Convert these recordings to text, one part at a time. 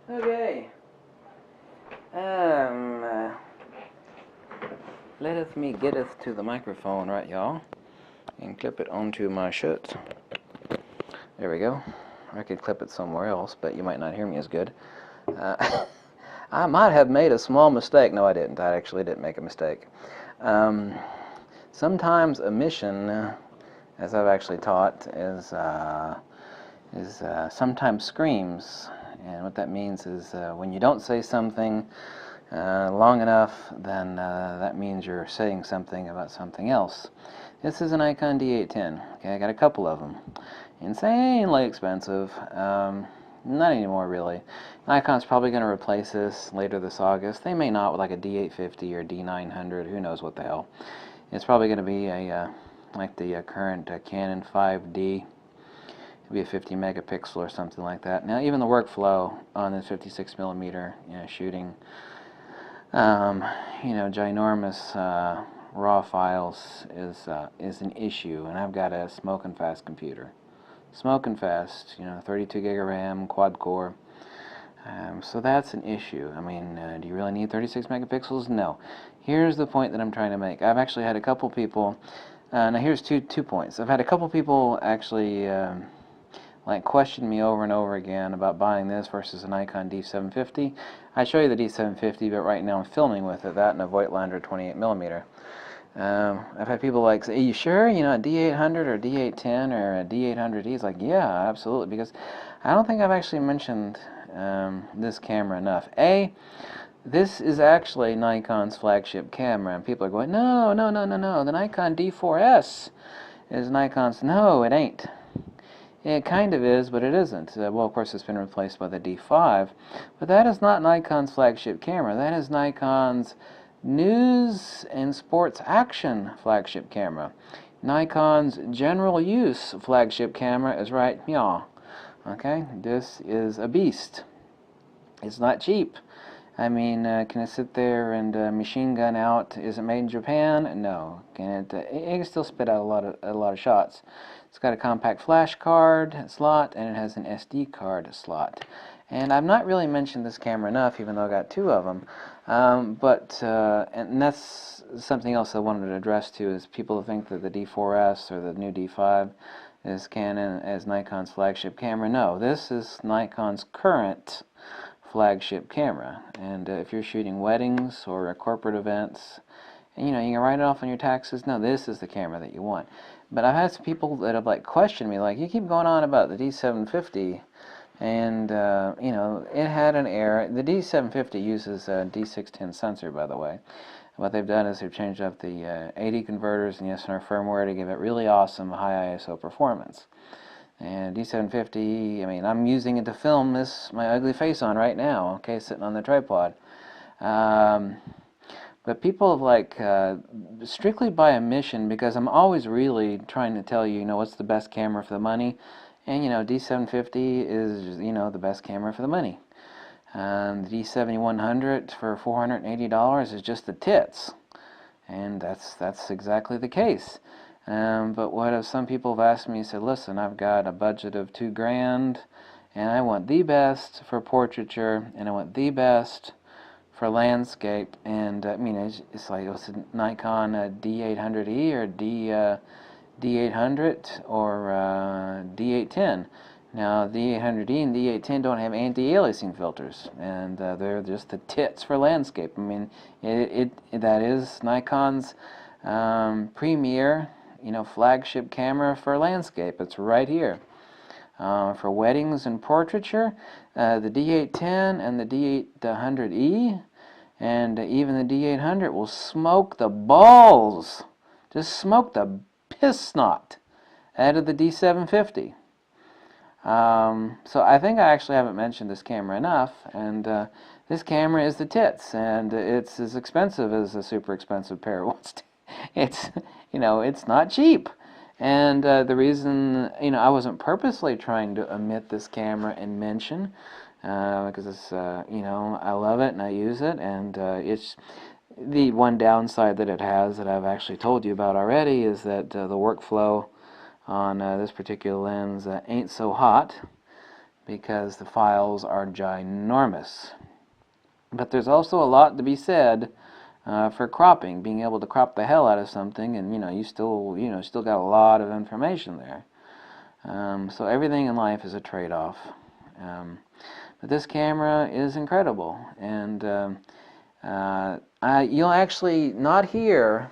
Okay. Let me get us to the microphone, right, y'all, and clip it onto my shirt. There we go. I could clip it somewhere else, but you might not hear me as good. I might have made a small mistake. No, I didn't. I actually didn't make a mistake. Sometimes omission, as I've actually taught, is sometimes screams. And what that means is when you don't say something long enough, then that means you're saying something about something else. This is a Nikon D810. Okay, I got a couple of them. Insanely expensive. Not anymore, really. Nikon's probably going to replace this later this August. They may not with like a D850 or D900. Who knows what the hell. It's probably going to be a like the current Canon 5D. It'll be a 50 megapixel or something like that. Now, even the workflow on this 56 millimeter shooting, ginormous raw files is an issue. And I've got a smoking fast computer. Smoking fast, 32 gig of RAM, quad core. So that's an issue. I mean, do you really need 36 megapixels? No. Here's the point that I'm trying to make. I've actually had a couple people. Now here's two points. I've had a couple people actually question me over and over again about buying this versus a Nikon D750. I show you the D750, but right now I'm filming with it, that and a Voigtlander 28 millimeter. I've had people say, "Are you sure? A D800 or D810 or a D800-E?" It's like, yeah, absolutely, because I don't think I've actually mentioned this camera enough. This is actually Nikon's flagship camera, and people are going, no, the Nikon D4S is Nikon's. No, it ain't. It kind of is, but it isn't. Well, of course, it's been replaced by the D5, but that is not Nikon's flagship camera. That is Nikon's news and sports action flagship camera. Nikon's general use flagship camera is right here. Okay, this is a beast. It's not cheap. I mean, can it sit there and machine gun out? Is it made in Japan? No. Can it? It can still spit out a lot of shots. It's got a compact flash card slot, and it has an SD card slot. And I've not really mentioned this camera enough, even though I got two of them. And that's something else I wanted to address too, is people think that the D4S or the new D5 is Canon as Nikon's flagship camera. No, this is Nikon's current flagship camera. And if you're shooting weddings or corporate events, and you can write it off on your taxes, no, this is the camera that you want. But I've had some people that have questioned me, you keep going on about the D750, and it had an error. The D750 uses a D610 sensor, by the way. What they've done is they've changed up the AD converters and the SNR firmware to give it really awesome high ISO performance. And D750, I mean, I'm using it to film my ugly face on right now, okay, sitting on the tripod. But people have strictly by omission, because I'm always really trying to tell you, what's the best camera for the money. And, D750 is, the best camera for the money. The D7100 for $480 is just the tits. And that's exactly the case. But what if some people have asked me, said, listen, I've got a budget of $2,000, and I want the best for portraiture, and I want the best for landscape. And I mean, it's like, was it Nikon D800-E or D800 or D810? Now, the D800-E and D810 don't have anti-aliasing filters, and they're just the tits for landscape. I mean, that is Nikon's premier, flagship camera for landscape. It's right here. For weddings and portraiture, the D810 and the D800-E, and even the D800 will smoke the balls, just smoke the piss snot out of the D750. So I think I actually haven't mentioned this camera enough, and this camera is the tits, and it's as expensive as a super expensive pair of ones. It's not cheap. And the reason, I wasn't purposely trying to omit this camera and mention, because it's, I love it and I use it, and it's the one downside that it has that I've actually told you about already is that the workflow on this particular lens ain't so hot. because the files are ginormous. But there's also a lot to be said for cropping, being able to crop the hell out of something, and you still got a lot of information there. So everything in life is a trade-off. But this camera is incredible, and you'll actually not hear.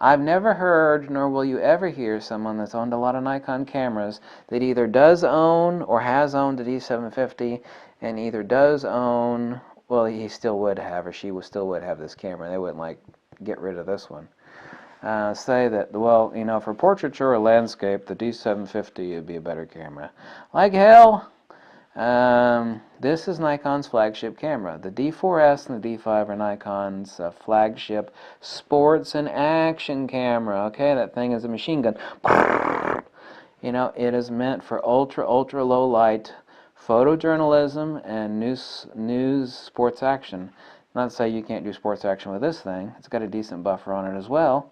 I've never heard, nor will you ever hear, someone that's owned a lot of Nikon cameras that either does own or has owned a D750, and either does own, well, he still would have, or she still would have this camera. They wouldn't like get rid of this one. Say that, well, for portraiture or landscape, the D750 would be a better camera. Like hell. This is Nikon's flagship camera. The D4S and the D5 are Nikon's flagship sports and action camera. Okay, that thing is a machine gun. It is meant for ultra low light photojournalism and news sports action. Not to say you can't do sports action with this thing. It's got a decent buffer on it as well.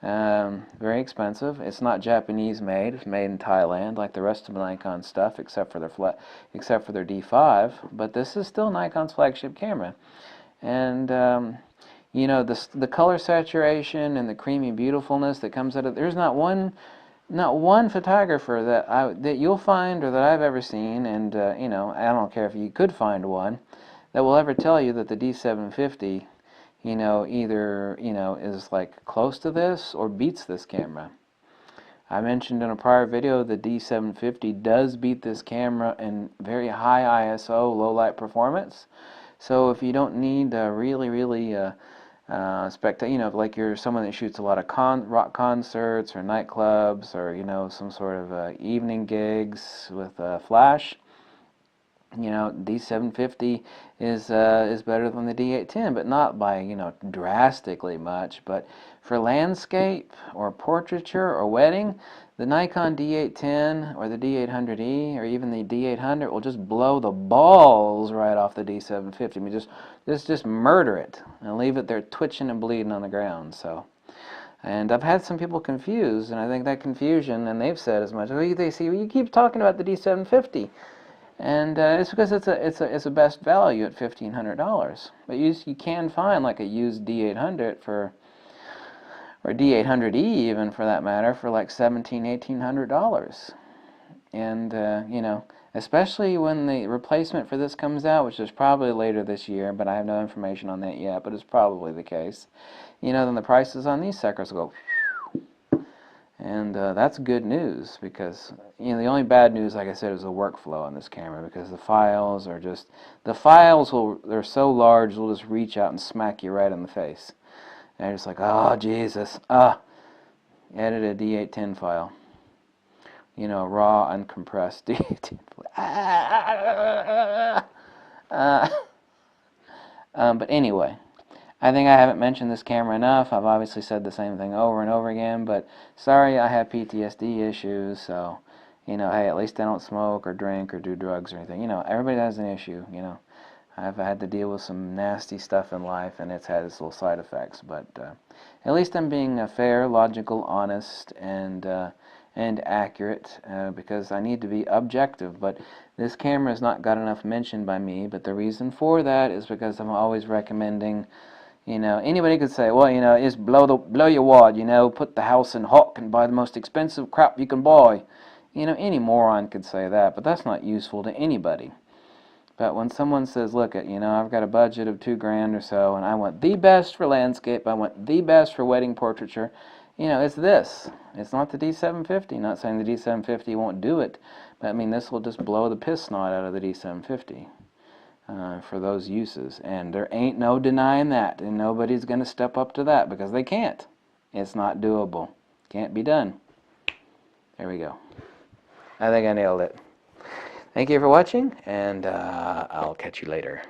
Very expensive. It's not Japanese made. It's made in Thailand, like the rest of the Nikon stuff, except for their D5. But this is still Nikon's flagship camera, and the color saturation and the creamy beautifulness that comes out of there's not one photographer that you'll find or that I've ever seen, and I don't care if you could find one, that will ever tell you that the D750 either is like close to this or beats this camera. I mentioned in a prior video the D750 does beat this camera in very high ISO, low light performance. So if you don't need really like you're someone that shoots a lot of rock concerts or nightclubs or some sort of evening gigs with flash, D750 is better than the D810, but not by drastically much. But for landscape or portraiture or wedding, the Nikon D810 or the D800E or even the D800 will just blow the balls right off the D750. I mean, just murder it and leave it there twitching and bleeding on the ground. So. And I've had some people confused, and I think that confusion, and they've said as much. They say, well, you keep talking about the D750. And it's because it's a best value at $1,500. But you can find like a used D800 or D800E even for that matter, for like $1,700–1,800. And especially when the replacement for this comes out, which is probably later this year, but I have no information on that yet, but it's probably the case. Then the prices on these suckers will go. And that's good news, because the only bad news, like I said, is the workflow on this camera, because the files they're so large they'll just reach out and smack you right in the face. And you're just like, oh Jesus, edit a D810 file, raw uncompressed D810 file. But anyway, I think I haven't mentioned this camera enough. I've obviously said the same thing over and over again, but sorry, I have PTSD issues, so, hey, at least I don't smoke or drink or do drugs or anything. Everybody has an issue, I've had to deal with some nasty stuff in life, and it's had its little side effects, but at least I'm being fair, logical, honest, and accurate, because I need to be objective. But this camera has not got enough mention by me, but the reason for that is because I'm always recommending, anybody could say, well, is blow your wad, put the house in hock and buy the most expensive crap you can buy. Any moron could say that, but that's not useful to anybody. But when someone says, look, I've got a budget of $2,000 or so, and I want the best for landscape, I want the best for wedding portraiture, it's this. It's not the D750. Not saying the D750 won't do it, but I mean, this will just blow the piss snot out of the D750. For those uses, and there ain't no denying that, and nobody's going to step up to that, because they can't. It's not doable. Can't be done. There we go. I think I nailed it. Thank you for watching, and I'll catch you later.